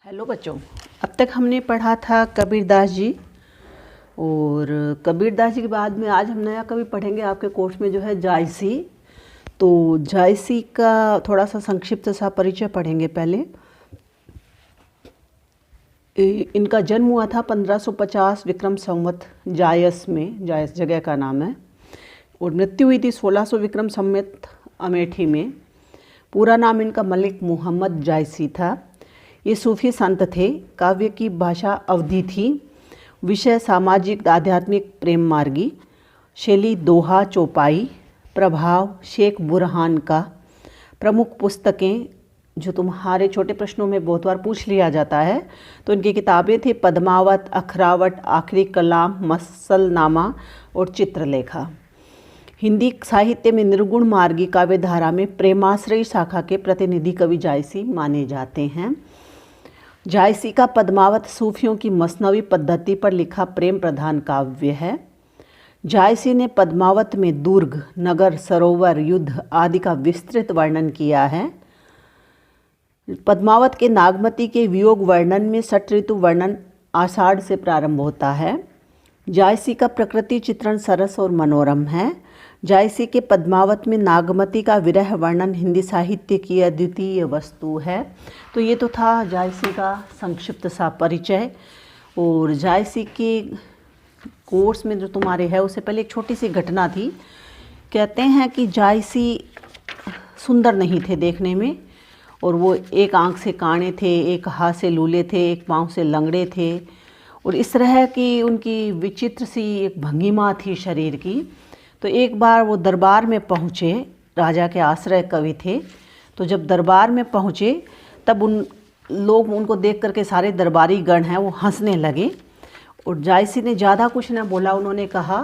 Hello बच्चों, अब तक हमने पढ़ा था कबीरदास जी। और कबीरदास जी के बाद में आज हम नया कवि पढ़ेंगे आपके कोर्स में, जो है जायसी। तो जायसी का थोड़ा सा संक्षिप्त सा परिचय पढ़ेंगे पहले। इनका जन्म हुआ था 1550 विक्रम संवत जायस में, जायस जगह का नाम है, और मृत्यु हुई थी 1600 विक्रम संवत अमेठी में। पूरा नाम इनका मलिक मोहम्मद जायसी था। ये सूफी संत थे। काव्य की भाषा अवधी थी। विषय सामाजिक आध्यात्मिक प्रेम मार्गी। शैली दोहा चौपाई। प्रभाव शेख बुरहान का। प्रमुख पुस्तकें जो तुम्हारे छोटे प्रश्नों में बहुत बार पूछ लिया जाता है, तो इनकी किताबें थी पद्मावत, अखरावट, आखिरी कलाम, मसलनामा और चित्रलेखा। हिंदी साहित्य में निर्गुण मार्गी काव्य धारा में प्रेमाश्रयी शाखा के प्रतिनिधि कवि जायसी माने जाते हैं। जायसी का पद्मावत सूफियों की मसनवी पद्धति पर लिखा प्रेम प्रधान काव्य है। जायसी ने पद्मावत में दुर्ग, नगर, सरोवर, युद्ध आदि का विस्तृत वर्णन किया है। पद्मावत के नागमती के वियोग वर्णन में षट ऋतु वर्णन आषाढ़ से प्रारंभ होता है। जायसी का प्रकृति चित्रण सरस और मनोरम है। जायसी के पद्मावत में नागमती का विरह वर्णन हिंदी साहित्य की अद्वितीय वस्तु है। तो ये तो था जायसी का संक्षिप्त सा परिचय। और जायसी के कोर्स में जो तुम्हारे है, उससे पहले एक छोटी सी घटना थी। कहते हैं कि जायसी सुंदर नहीं थे देखने में, और वो एक आंख से काणे थे, एक हाथ से लूले थे, एक पाँव से लंगड़े थे, और इस तरह की उनकी विचित्र सी एक भंगिमा थी शरीर की। तो एक बार वो दरबार में पहुँचे, राजा के आश्रय कवि थे। तो जब दरबार में पहुँचे तब उन लोग उनको देख करके, सारे दरबारी गण हैं, वो हंसने लगे। और जायसी ने ज़्यादा कुछ ना बोला। उन्होंने कहा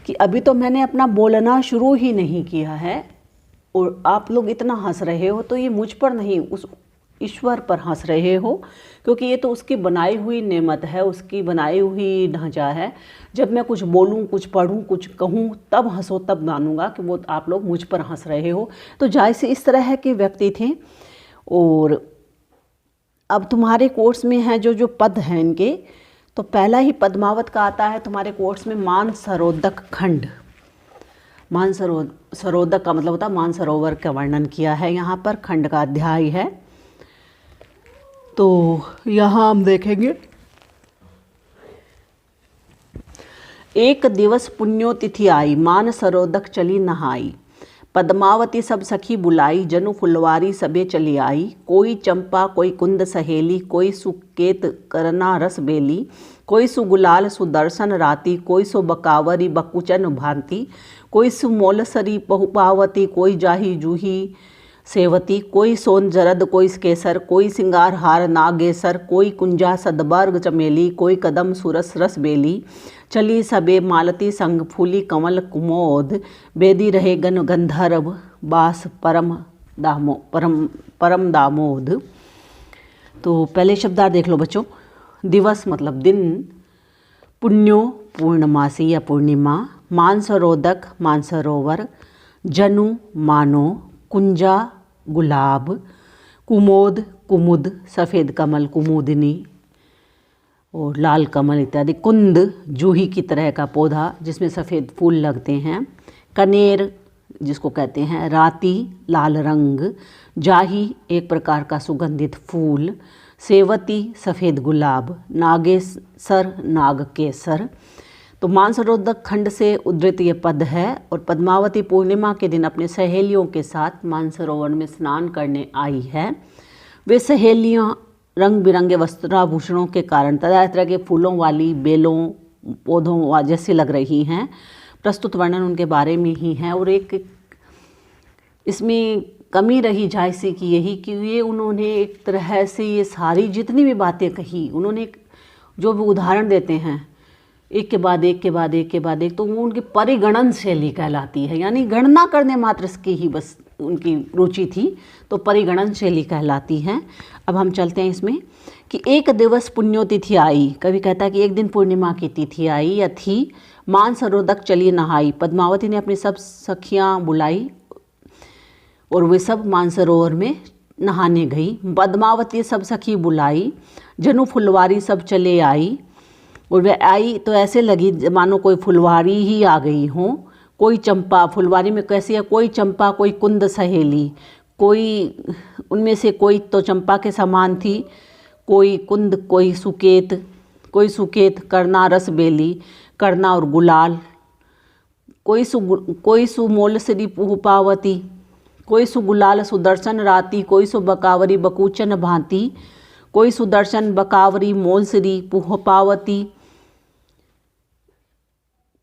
कि अभी तो मैंने अपना बोलना शुरू ही नहीं किया है और आप लोग इतना हंस रहे हो, तो ये मुझ पर नहीं, उस ईश्वर पर हंस रहे हो, क्योंकि ये तो उसकी बनाई हुई नेमत है, उसकी बनाई हुई ढांचा है। जब मैं कुछ बोलूं, कुछ पढ़ूं, कुछ कहूं, तब हंसो, तब मानूंगा कि वो आप लोग मुझ पर हंस रहे हो। तो जायसी इस तरह के व्यक्ति थे। और अब तुम्हारे कोर्स में है जो पद हैं इनके, तो पहला ही पद्मावत का आता है तुम्हारे कोर्स में मानसरोदक खंड। मानसरोदक का मतलब होता है मानसरोवर का वर्णन किया है यहाँ पर, खंड का अध्याय है। तो यहाँ हम देखेंगे, एक दिवस पुण्योतिथि आई, मानसरोदक चली नहाई। पद्मावती सब सखी बुलाई, जनु फुलवारी सबे चली आई। कोई चंपा कोई कुंद सहेली, कोई सुकेत करना रस बेली। कोई सुगुलाल सुदर्शन राती, कोई सु बकावरी बकुचन भांति। कोई सुमोलसरी पहुपावती, कोई जाही जूही सेवती। कोई सोन जरद कोई केसर, कोई सिंगार हार नागेसर। कोई कुंजा सदबर्ग चमेली, कोई कदम सुरस रस बेली। चली सबे मालती संग फूली, कमल कुमोद। बेदी रहे गन गंधर्व, बास परम दामोद। तो पहले शब्दार्थ देख लो बच्चों। दिवस मतलब दिन, पुण्यो पूर्णमासी या पूर्णिमा, मानसरोदक मानसरोवर, जनु मानो, कुंजा गुलाब, कुमोद कुमुद सफ़ेद कमल कुमुदिनी और लाल कमल इत्यादि। कुंद जूही की तरह का पौधा जिसमें सफ़ेद फूल लगते हैं। कनेर जिसको कहते हैं, राती लाल रंग, जाही एक प्रकार का सुगंधित फूल, सेवती सफ़ेद गुलाब, नागेसर नाग केसर। तो मानसरोदक खंड से उद्धृत ये पद है। और पद्मावती पूर्णिमा के दिन अपने सहेलियों के साथ मानसरोवर में स्नान करने आई है। वे सहेलियां रंग बिरंगे वस्त्राभूषणों के कारण तरह तरह के फूलों वाली, बेलों, पौधों जैसी लग रही हैं। प्रस्तुत वर्णन उनके बारे में ही है। और एक इसमें कमी रही जायसी की यही कि ये उन्होंने एक तरह से ये सारी जितनी भी बातें कही, उन्होंने जो भी उदाहरण देते हैं एक के बाद एक के बाद एक के बाद एक, तो वो उनकी परिगणन शैली कहलाती है। यानी गणना करने मात्र की ही बस उनकी रुचि थी, तो परिगणन शैली कहलाती है। अब हम चलते हैं इसमें कि एक दिवस पुण्योतिथि आई। कवि कहता है कि एक दिन पूर्णिमा की तिथि आई या थी। मानसरोदक चली नहाई। पद्मावती ने अपनी सब सखियाँ बुलाई और वे सब मानसरोवर में नहाने गई। पद्मावती सब सखी बुलाई, जनु फुलवारी सब चले आई। और वह आई तो ऐसे लगी मानो कोई फुलवारी ही आ गई हो। कोई चंपा, फुलवारी में कैसी है, कोई चंपा कोई कुंद सहेली, कोई उनमें से कोई तो चंपा के समान थी, कोई कुंद, कोई सुकेत, करना रस बेली, करना और गुलाल, कोई सुमोल श्री पुपावती, कोई सुगुलाल सुदर्शन राती, कोई सु बकावरी बकूचन भांति, कोई सुदर्शन बकावरी मोल श्री पुहपावती,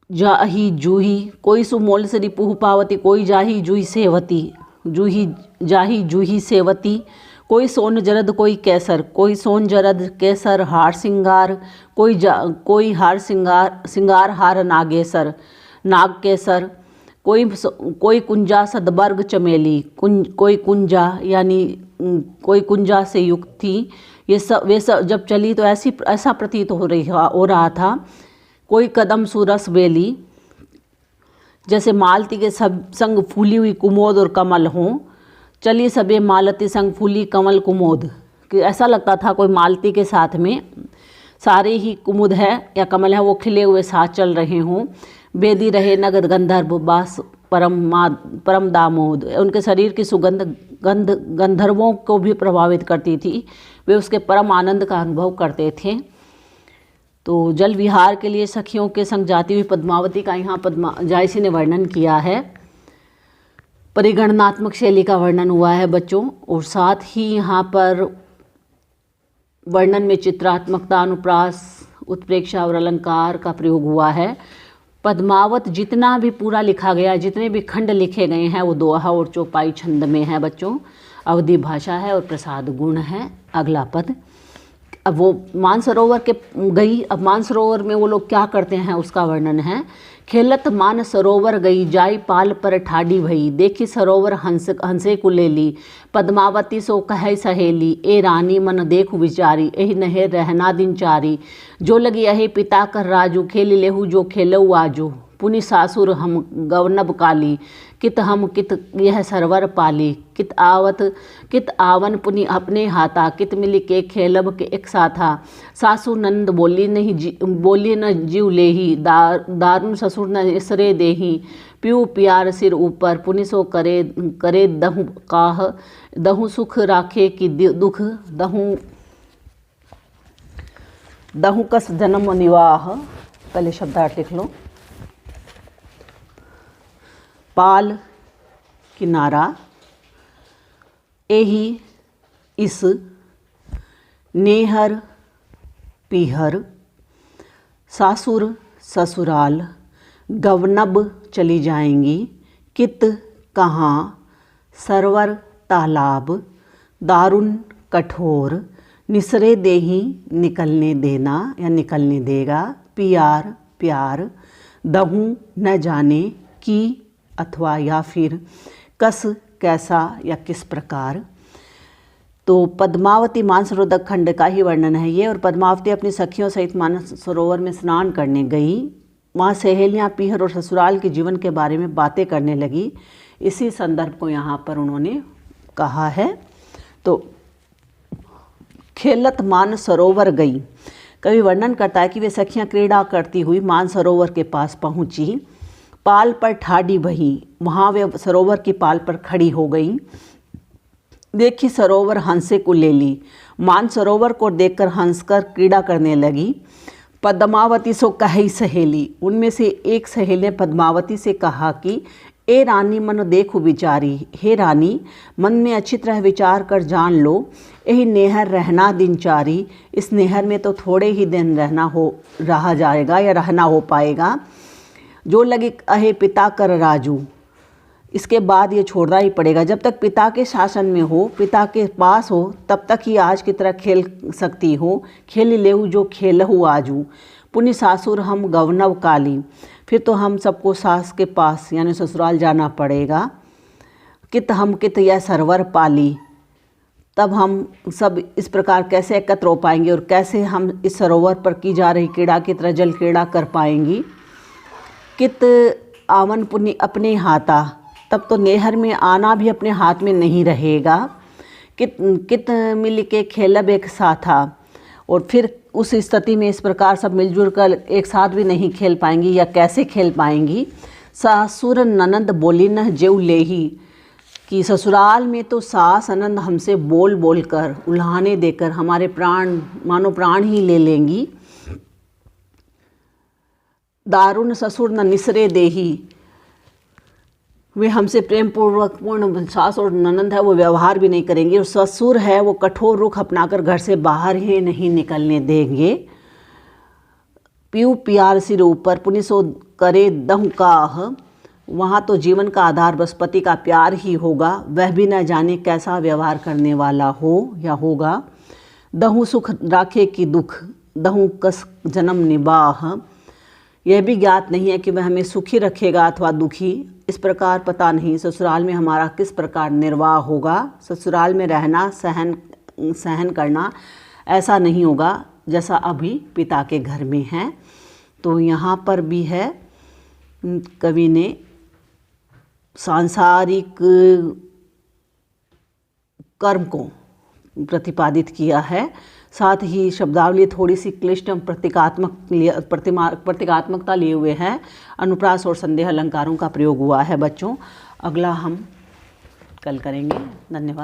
जाही जूही, कोई सुमोल श्री पुहपावती, कोई जाही जूही सेवती, जाही जूही सेवती, कोई सोन जरद कोई कैसर, कोई सोन जरद कैसर हार सिंगार, कोई हार सिंगार हार नागेसर नाग केसर, कोई कुंजा सदबर्ग चमेली, कोई कुंजा यानी कोई कुंजा से युक्त थी। वे सब जब चली तो ऐसा प्रतीत हो रहा था। कोई कदम सुरस बेली, जैसे मालती के सब संग फूली हुई कुमोद और कमल हों। चली सबे मालती संग फूली कमल कुमोद, कि ऐसा लगता था कोई मालती के साथ में सारे ही कुमुद है या कमल है वो खिले हुए साथ चल रहे हों। बेदी रहे नगद गंधर्व बास परम दामोद, उनके शरीर की सुगंध गंधर्वों को भी प्रभावित करती थी। वे उसके परम आनंद का अनुभव करते थे। तो जल विहार के लिए सखियों के संग जाती हुई पद्मावती का यहाँ जायसी ने वर्णन किया है। परिगणनात्मक शैली का वर्णन हुआ है बच्चों, और साथ ही यहाँ पर वर्णन में चित्रात्मकता, अनुप्रास, उत्प्रेक्षा और अलंकार का प्रयोग हुआ है। पद्मावत जितना भी पूरा लिखा गया, जितने भी खंड लिखे गए हैं वो दोहा और चौपाई छंद में है बच्चों। अवधि भाषा है और प्रसाद गुण है। अगला पद, अब वो मानसरोवर के गई। अब मानसरोवर में वो लोग क्या करते हैं उसका वर्णन है। खेलत मान सरोवर गई, जाई पाल पर ठाडी भई, देखी सरोवर हंसे कुलेली, पद्मावती सो कहे सहेली, ए रानी मन देखु विचारी, एहि नहे रहना दिन चारी, जो लगी अहे पिता कर राजू, खेल लेहु जो खेलऊ आजू, पुनि सासुर हम गवनब काली, कित हम कित यह सरवर पाली, कित आवन पुनि अपने हाथा, कित मिली के खेलब के एक साथा, सासु नंद बोली न जीव लेही, दारुण ससुर न इसरे देही, प्यू प्यार सिर ऊपर, पुनि सो करे दहु काह, दहु सुख राखे कि दुख, दहु कस जन्म निवाह। पहले शब्दार्थ लिख लो। पाल किनारा, एही इस, नेहर पीहर, सासुर ससुराल, गवनब चली जाएंगी, कित कहाँ, सरवर तालाब, दारुण कठोर, निसरे देही निकलने देना या निकलने देगा, पियार प्यार, दहू न जाने, की अथवा या फिर, कस कैसा या किस प्रकार। तो पद्मावती मानसरोवर खंड का ही वर्णन है ये। और पद्मावती अपनी सखियों सहित मानसरोवर में स्नान करने गई। वहाँ सहेलियाँ पीहर और ससुराल के जीवन के बारे में बातें करने लगी। इसी संदर्भ को यहाँ पर उन्होंने कहा है। तो खेलत मानसरोवर गई, कवि वर्णन करता है कि वे सखियाँ क्रीड़ा करती हुई मानसरोवर के पास पहुँची। पाल पर ठाडी बही, वहाँ वे सरोवर की पाल पर खड़ी हो गई। देखी सरोवर हंसे को ले ली, मानसरोवर को देखकर हंसकर क्रीड़ा करने लगी। पद्मावती सो कही सहेली, उनमें से एक सहेली ने पद्मावती से कहा कि ए रानी मन देखो विचारी, हे रानी मन में अच्छी तरह विचार कर जान लो, यही नेहर रहना दिनचारी, इस नेहर में तो थोड़े ही दिन रहा जाएगा या रहना हो पाएगा। जो लगे अहे पिता कर राजू, इसके बाद ये छोड़ना ही पड़ेगा। जब तक पिता के शासन में हो, पिता के पास हो, तब तक ही आज की तरह खेल सकती हो। खेल लेहू जो खेलहू आजू, पुनि सासुर हम गवनव काली, फिर तो हम सबको सास के पास यानी ससुराल जाना पड़ेगा। कित हम कित यह सरवर पाली, तब हम सब इस प्रकार कैसे एकत्र हो पाएंगे और कैसे हम इस सरोवर पर की जा रही क्रीड़ा की तरह जल क्रीड़ा कर पाएंगी। कित आवन पुनि अपने हाथा, तब तो नेहर में आना भी अपने हाथ में नहीं रहेगा। कित मिल के खेलब एक साथा। और फिर उस स्थिति में इस प्रकार सब मिलजुल कर एक साथ भी नहीं खेल पाएंगी या कैसे खेल पाएंगी। सासुर ननद बोली न जेऊ लेही, कि ससुराल में तो सास ननद हमसे बोल बोल कर उल्हाने देकर हमारे प्राण मानो प्राण ही ले लेंगी। दारुण ससुर न निसरे देही, वे हमसे प्रेम पूर्वक पूर्ण सास और ननद है वो व्यवहार भी नहीं करेंगे। और ससुर है वो कठोर रुख अपनाकर घर से बाहर ही नहीं निकलने देंगे। पीऊ प्यार सिर ऊपर पुनिसो करे दहु काह, वहाँ तो जीवन का आधार बस पति का प्यार ही होगा, वह भी न जाने कैसा व्यवहार करने वाला हो या होगा। दहु सुख राखे कि दुख, दहु कस जन्म निबाह, यह भी ज्ञात नहीं है कि वह हमें सुखी रखेगा अथवा दुखी। इस प्रकार पता नहीं ससुराल में हमारा किस प्रकार निर्वाह होगा। ससुराल में रहना सहन करना ऐसा नहीं होगा जैसा अभी पिता के घर में है। तो यहाँ पर भी है कवि ने सांसारिक कर्म को प्रतिपादित किया है। साथ ही शब्दावली थोड़ी सी क्लिष्ट प्रतीकात्मकता लिए हुए हैं। अनुप्रास और संदेह अलंकारों का प्रयोग हुआ है बच्चों। अगला हम कल करेंगे। धन्यवाद।